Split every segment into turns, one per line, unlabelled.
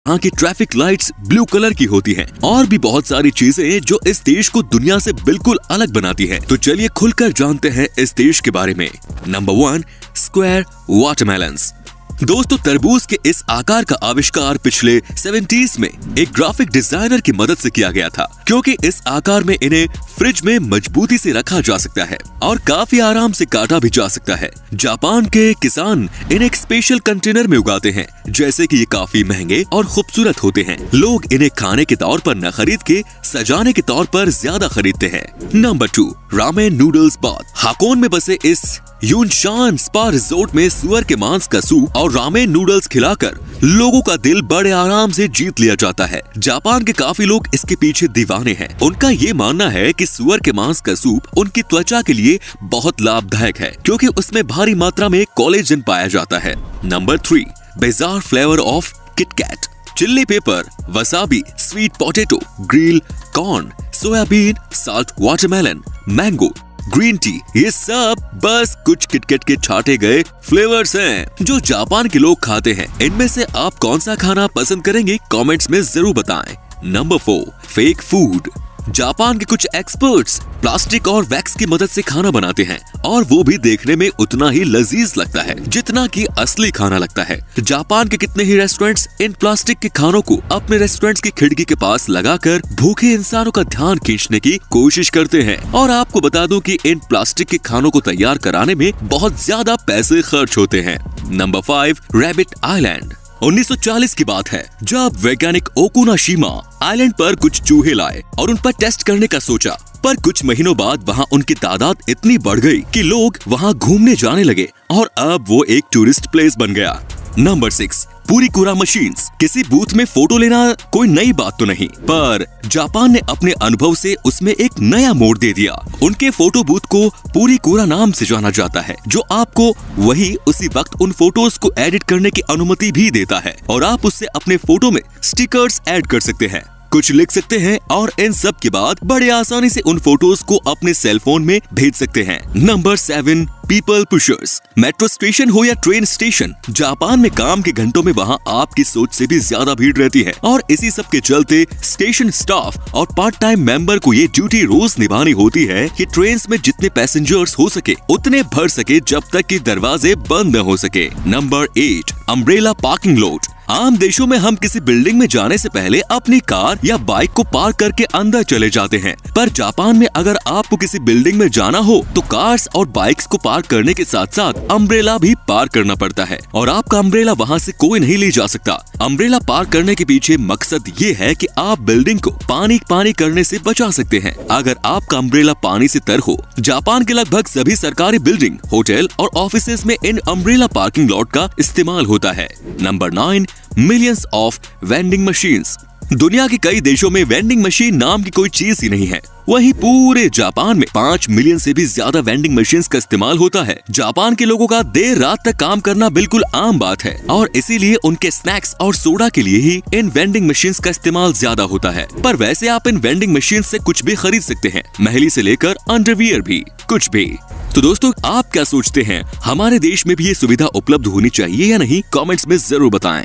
यहाँ की traffic lights blue colour की होती हैं और भी बहुत सारी चीजें जो इस देश को दुनिया से बिल्कुल अलग बनाती हैं। तो चलिए खुलकर जानते हैं इस देश के बारे में। Number 1, square watermelons. दोस्तों, तरबूज के इस आकार का आविष्कार पिछले 70s में एक ग्राफिक डिजाइनर की मदद से किया गया था, क्योंकि इस आकार में इन्हें फ्रिज में मजबूती से रखा जा सकता है और काफी आराम से काटा भी जा सकता है। जापान के किसान इन्हें एक स्पेशल कंटेनर में उगाते हैं, जैसे कि ये काफी महंगे और खूबसूरत होते हैं। लोग इन्हें खाने के तौर पर न खरीद के सजाने के तौर पर ज्यादा खरीदते हैं। Number 2, ramen noodles bath. Hakone में बसे इस यूनशान स्पा रिजोर्ट में सुअर के मांस का सूप और रामेन नूडल्स खिलाकर लोगों का दिल बड़े आराम से जीत लिया जाता है। जापान के काफी लोग इसके पीछे दीवाने हैं। उनका ये मानना है कि सुअर के मांस का सूप उनकी त्वचा के लिए बहुत लाभदायक है, क्योंकि उसमें भारी मात्रा में कोलेजन पाया जाता है। Number 3, bizarre flavour of KitKat. Chilli paper, wasabi, sweet potato, grill corn, soybean, salt watermelon, mango, green tea, ये सब बस कुछ किटकैट के छाटे गए फ्लेवर्स हैं जो जापान के लोग खाते हैं। इनमें से आप कौन सा खाना पसंद करेंगे, कमेंट्स में जरूर बताएं। Number 4, fake food. जापान के कुछ एक्सपर्ट्स प्लास्टिक और वैक्स की मदद से खाना बनाते हैं और वो भी देखने में उतना ही लजीज लगता है जितना कि असली खाना लगता है। जापान के कितने ही रेस्टोरेंट्स इन प्लास्टिक के खानों को अपने रेस्टोरेंट्स की खिड़की के पास लगाकर भूखे इंसानों का ध्यान खींचने की कोशिश करते हैं। और आपको बता दूं कि इन प्लास्टिक के खानों को तैयार कराने में बहुत ज्यादा पैसे खर्च होते हैं। Number 5, rabbit island. 1940 की बात है जब वैज्ञानिक ओकुनाशिमा आइलैंड पर कुछ चूहे लाए और उन पर टेस्ट करने का सोचा, पर कुछ महीनों बाद वहाँ उनकी तादाद इतनी बढ़ गई कि लोग वहाँ घूमने जाने लगे और अब वो एक टूरिस्ट प्लेस बन गया। Number 6, purikura machines. किसी बूथ में फोटो लेना कोई नई बात तो नहीं, पर जापान ने अपने अनुभव से उसमें एक नया मोड़ दे दिया। उनके फोटो बूथ को पुरीकुरा नाम से जाना जाता है, जो आपको वही उसी वक्त उन फोटोज को एडिट करने की अनुमति भी देता है और आप उससे अपने फोटो में स्टिकर्स ऐड कर सकते हैं, कुछ लिख सकते हैं और इन सब के बाद बड़े आसानी से उन फोटोज को अपने सेल फोन में भेज सकते हैं। Number 7, people pushers. Metro station हो या ट्रेन स्टेशन, जापान में काम के घंटों में वहाँ आपकी सोच से भी ज्यादा भीड़ रहती है और इसी सब के चलते स्टेशन स्टाफ और पार्ट टाइम मेंबर को ये ड्यूटी रोज निभानी होती है कि ट्रेन में जितने पैसेंजर्स हो सके उतने भर सके जब तक कि दरवाजे बंद न हो सके। Number 8, umbrella parking lot. आम देशों में हम किसी बिल्डिंग में जाने से पहले अपनी कार या बाइक को पार्क करके अंदर चले जाते हैं, पर जापान में अगर आपको किसी बिल्डिंग में जाना हो तो कार्स और बाइक्स को पार्क करने के साथ साथ अम्ब्रेला भी पार्क करना पड़ता है और आपका अम्ब्रेला वहाँ से कोई नहीं ले जा सकता। अम्ब्रेला पार्क करने के पीछे मकसद ये है कि आप बिल्डिंग को पानी करने से बचा सकते हैं अगर आपका अम्ब्रेला पानी से तर हो। जापान के लगभग सभी सरकारी बिल्डिंग, होटल और ऑफिसेज में इन अम्ब्रेला पार्किंग लॉट का इस्तेमाल होता है। Number 9, millions of vending machines. दुनिया के कई देशों में वेंडिंग मशीन नाम की कोई चीज ही नहीं है, वहीं पूरे जापान में 5 मिलियन से भी ज्यादा वेंडिंग मशीन्स का इस्तेमाल होता है। जापान के लोगों का देर रात तक काम करना बिल्कुल आम बात है और इसीलिए उनके स्नैक्स और सोडा के लिए ही इन वेंडिंग मशीन्स का इस्तेमाल ज्यादा होता है। पर वैसे आप इन वेंडिंग मशीन से कुछ भी खरीद सकते हैं, महली से लेकर अंडरवियर भी, कुछ भी। तो दोस्तों, आप क्या सोचते हैं, हमारे देश में भी ये सुविधा उपलब्ध होनी चाहिए या नहीं, कमेंट्स में जरूर बताएं।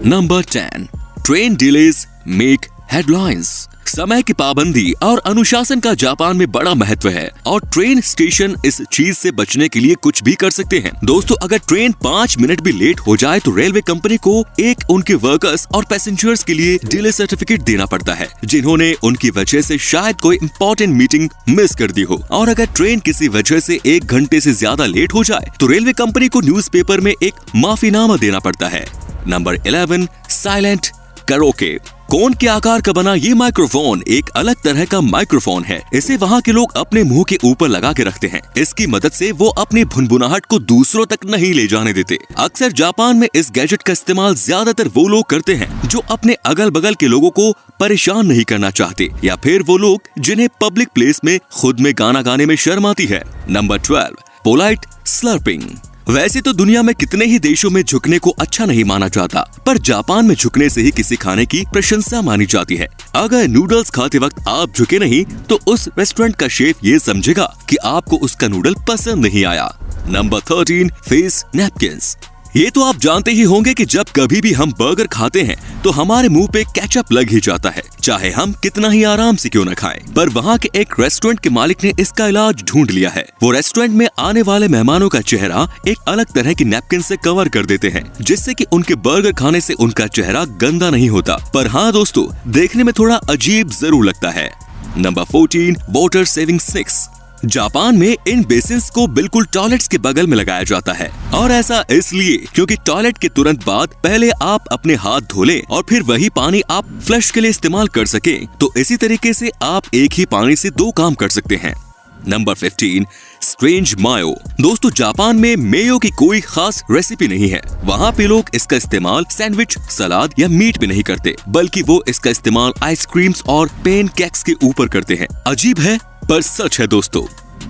Number 10, train delays make headlines. समय की पाबंदी और अनुशासन का जापान में बड़ा महत्व है और ट्रेन स्टेशन इस चीज से बचने के लिए कुछ भी कर सकते हैं। दोस्तों, अगर ट्रेन 5 मिनट भी लेट हो जाए तो रेलवे कंपनी को एक उनके वर्कर्स और पैसेंजर्स के लिए डिले सर्टिफिकेट देना पड़ता है, जिन्होंने उनकी वजह से शायद कोई इम्पोर्टेंट मीटिंग मिस कर दी हो। और अगर ट्रेन किसी वजह से 1 घंटे से ज्यादा लेट हो जाए तो रेलवे कंपनी को न्यूज़पेपर में एक माफीनामा देना पड़ता है। Number 11, silent karaoke. कोन के आकार का बना ये माइक्रोफोन एक अलग तरह का माइक्रोफोन है। इसे वहाँ के लोग अपने मुंह के ऊपर लगा के रखते हैं। इसकी मदद से वो अपनी भुनभुनाहट को दूसरों तक नहीं ले जाने देते। अक्सर जापान में इस गैजेट का इस्तेमाल ज्यादातर वो लोग करते हैं जो अपने अगल बगल के लोगों को परेशान नहीं करना चाहते, या फिर वो लोग जिन्हें पब्लिक प्लेस में खुद में गाना गाने में शर्म आती है। Number 12, polite slurping. वैसे तो दुनिया में कितने ही देशों में झुकने को अच्छा नहीं माना जाता, पर जापान में झुकने से ही किसी खाने की प्रशंसा मानी जाती है। अगर नूडल्स खाते वक्त आप झुके नहीं तो उस रेस्टोरेंट का शेफ ये समझेगा कि आपको उसका नूडल पसंद नहीं आया। Number 13, face napkins. ये तो आप जानते ही होंगे कि जब कभी भी हम बर्गर खाते हैं तो हमारे मुंह पे केचप लग ही जाता है, चाहे हम कितना ही आराम से क्यों न खाएं। पर वहाँ के एक रेस्टोरेंट के मालिक ने इसका इलाज ढूंढ लिया है। वो रेस्टोरेंट में आने वाले मेहमानों का चेहरा एक अलग तरह की नैपकिन से कवर कर देते हैं, जिससे कि उनके बर्गर खाने से उनका चेहरा गंदा नहीं होता, पर हाँ दोस्तों, देखने में थोड़ा अजीब जरूर लगता है। Number 14, water saving sticks. Japan में इन बेसिन्स को बिल्कुल टॉयलेट्स के बगल में लगाया जाता है, और ऐसा इसलिए क्योंकि टॉयलेट के तुरंत बाद पहले आप अपने हाथ धो लें और फिर वही पानी आप फ्लश के लिए इस्तेमाल कर सकें। तो इसी तरीके से आप एक ही पानी से 2 काम कर सकते हैं। नंबर 15, स्ट्रेंज मायो। दोस्तों, जापान में मेयो की कोई खास रेसिपी नहीं है। वहाँ पे लोग इसका इस्तेमाल सैंडविच, सलाद या मीट पे नहीं करते, बल्कि वो इसका इस्तेमाल आइसक्रीम्स और पेन केक्स के ऊपर करते हैं। अजीब है पर सच है दोस्तों।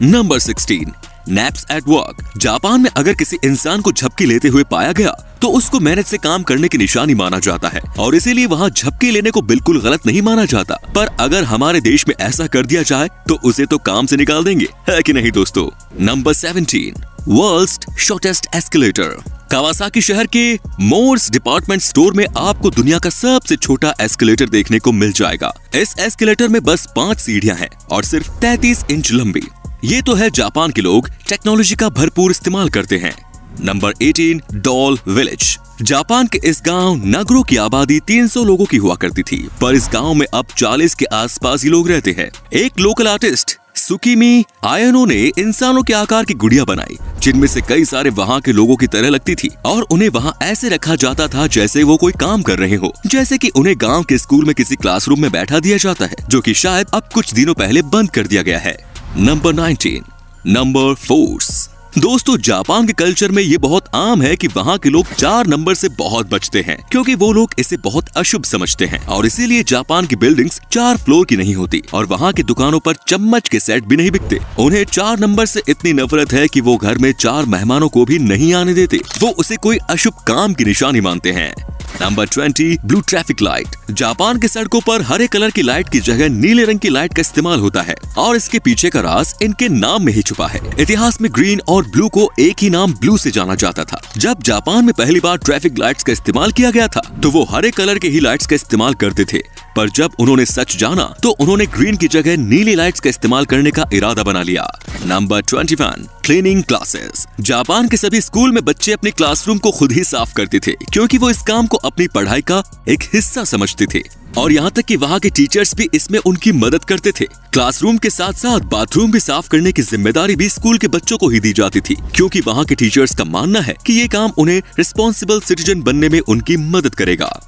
Number 16, naps at work. Japan में अगर किसी इंसान को झपकी लेते हुए पाया गया तो उसको मेहनत से काम करने की निशानी माना जाता है, और इसीलिए वहाँ झपकी लेने को बिल्कुल गलत नहीं माना जाता। पर अगर हमारे देश में ऐसा कर दिया जाए तो उसे तो काम से निकाल देंगे, है कि नहीं दोस्तों। Number 17, world's shortest escalator. Kawasaki शहर के मोर्स डिपार्टमेंट स्टोर में आपको दुनिया का सबसे छोटा एस्केलेटर देखने को मिल जाएगा। इस एस्केलेटर में बस 5 सीढ़ियां हैं और सिर्फ 33 इंच लंबी। ये तो है जापान के लोग टेक्नोलॉजी का भरपूर इस्तेमाल करते हैं। Number 18, doll village. जापान के इस गांव नगरो की आबादी 300 लोगों की हुआ करती थी, पर इस गांव में अब 40 के आसपास ही लोग रहते हैं। एक लोकल आर्टिस्ट सुकीमी आयनो ने इंसानों के आकार की गुड़िया बनाई, जिनमें से कई सारे वहाँ के लोगों की तरह लगती थी, और उन्हें वहाँ ऐसे रखा जाता था जैसे वो कोई काम कर रहे हो, जैसे कि उन्हें गांव के स्कूल में किसी क्लासरूम में बैठा दिया जाता है, जो कि शायद अब कुछ दिनों पहले बंद कर दिया गया है। Number 19, number force. दोस्तों, जापान के कल्चर में ये बहुत आम है कि वहाँ के लोग 4 नंबर से बहुत बचते हैं, क्योंकि वो लोग इसे बहुत अशुभ समझते हैं, और इसीलिए जापान की बिल्डिंग्स 4 फ्लोर की नहीं होती, और वहाँ की दुकानों पर चम्मच के सेट भी नहीं बिकते। उन्हें 4 नंबर से इतनी नफरत है कि वो घर में 4 मेहमानों को भी नहीं आने देते। वो उसे कोई अशुभ काम की निशानी मानते हैं। Number 20, blue traffic light. Japan के सड़कों पर हरे कलर की लाइट की जगह नीले रंग की लाइट का इस्तेमाल होता है, और इसके पीछे का राज इनके नाम में ही छुपा है। इतिहास में ग्रीन और ब्लू को एक ही नाम ब्लू से जाना जाता था। जब जापान में पहली बार ट्रैफिक लाइट्स का इस्तेमाल किया गया था तो वो हरे कलर के ही लाइट्स का इस्तेमाल करते थे, पर जब उन्होंने सच जाना तो उन्होंने ग्रीन की जगह नीली लाइट्स का इस्तेमाल करने का इरादा बना लिया। Number 21, cleaning classes. जापान के सभी स्कूल में बच्चे अपने क्लासरूम को खुद ही साफ करते थे, क्योंकि वो इस काम को अपनी पढ़ाई का एक हिस्सा समझते थे, और यहाँ तक कि वहाँ के टीचर्स भी इसमें उनकी मदद करते थे। क्लासरूम के साथ साथ बाथरूम भी साफ करने की जिम्मेदारी भी स्कूल के बच्चों को ही दी जाती थी, क्योंकि वहाँ के टीचर्स का मानना है कि ये काम उन्हें रिस्पॉन्सिबल सिटीजन बनने में उनकी मदद करेगा।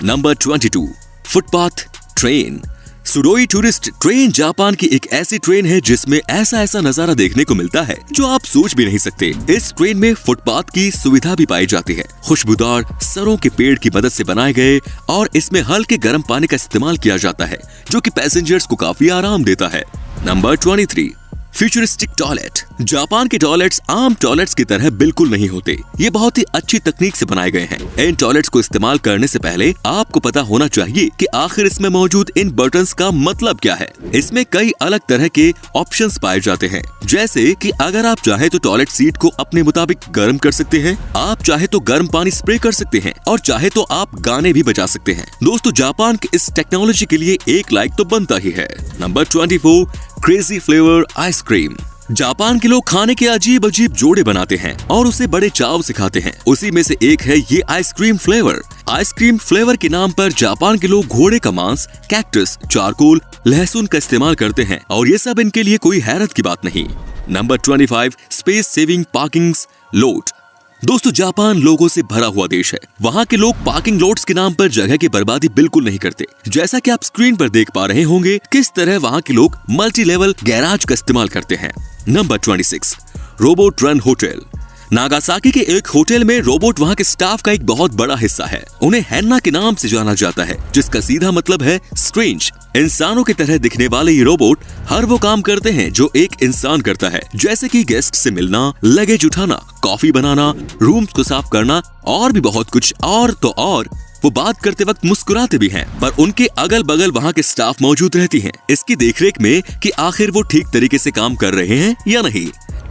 Number 22, footpath train. सुडोई टूरिस्ट ट्रेन जापान की एक ऐसी ट्रेन है जिसमें ऐसा नजारा देखने को मिलता है जो आप सोच भी नहीं सकते। इस ट्रेन में फुटपाथ की सुविधा भी पाई जाती है। खुशबूदार सरों के पेड़ की मदद से बनाए गए, और इसमें हल्के गर्म पानी का इस्तेमाल किया जाता है, जो कि पैसेंजर्स को काफी आराम देता है। Number 23, futuristic toilet. जापान के टॉयलेट्स आम टॉयलेट्स की तरह बिल्कुल नहीं होते। ये बहुत ही अच्छी तकनीक से बनाए गए हैं। इन टॉयलेट्स को इस्तेमाल करने से पहले आपको पता होना चाहिए कि आखिर इसमें मौजूद इन बटन्स का मतलब क्या है। इसमें कई अलग तरह के ऑप्शंस पाए जाते हैं, जैसे कि अगर आप चाहे तो टॉयलेट सीट को अपने मुताबिक गर्म कर सकते हैं, आप चाहे तो गर्म पानी स्प्रे कर सकते हैं, और चाहे तो आप गाने भी बजा सकते हैं। दोस्तों, जापान की इस टेक्नोलॉजी के लिए एक लाइक तो बनता ही है। Number 24, crazy flavour ice cream. Japan के लोग खाने के अजीब अजीब जोड़े बनाते हैं और उसे बड़े चाव से खाते हैं। उसी में से एक है ये आइसक्रीम फ्लेवर। आइसक्रीम फ्लेवर के नाम पर जापान के लोग घोड़े का मांस, कैक्टस, चारकोल, लहसुन का इस्तेमाल करते हैं, और ये सब इनके लिए कोई हैरत की बात नहीं। Number 25, space saving parking lot. दोस्तों, जापान लोगों से भरा हुआ देश है। वहाँ के लोग पार्किंग लॉट्स के नाम पर जगह की बर्बादी बिल्कुल नहीं करते। जैसा कि आप स्क्रीन पर देख पा रहे होंगे किस तरह वहाँ के लोग मल्टी लेवल गैराज का इस्तेमाल करते हैं। Number 26, robot run hotel. Nagasaki के एक होटल में रोबोट वहाँ के स्टाफ का एक बहुत बड़ा हिस्सा है। उन्हें हैन्ना के नाम से जाना जाता है, जिसका सीधा मतलब है स्ट्रेंज। इंसानों की तरह दिखने वाले ये रोबोट हर वो काम करते हैं जो एक इंसान करता है, जैसे कि गेस्ट से मिलना, लगेज उठाना, कॉफी बनाना, रूम्स को साफ करना, और भी बहुत कुछ। और वो बात करते वक्त मुस्कुराते भी हैं, पर उनके अगल बगल वहाँ के स्टाफ मौजूद रहती हैं, इसकी देखरेख में कि आखिर वो ठीक तरीके से काम कर रहे हैं या नहीं।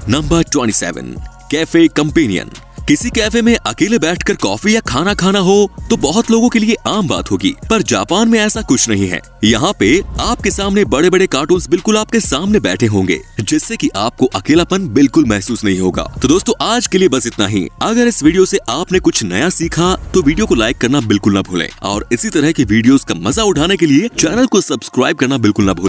Number 27, cafe companion. किसी कैफे में अकेले बैठकर कॉफी या खाना खाना हो तो बहुत लोगों के लिए आम बात होगी, पर जापान में ऐसा कुछ नहीं है। यहाँ पे आपके सामने बड़े बड़े कार्टून्स बिल्कुल आपके सामने बैठे होंगे, जिससे कि आपको अकेलापन बिल्कुल महसूस नहीं होगा। तो दोस्तों आज के लिए बस इतना ही। अगर इस वीडियो से आपने कुछ नया सीखा तो वीडियो को लाइक करना बिल्कुल ना भूलें और इसी तरह की वीडियोस का मजा उठाने के लिए चैनल को सब्सक्राइब करना बिल्कुल ना भूलें।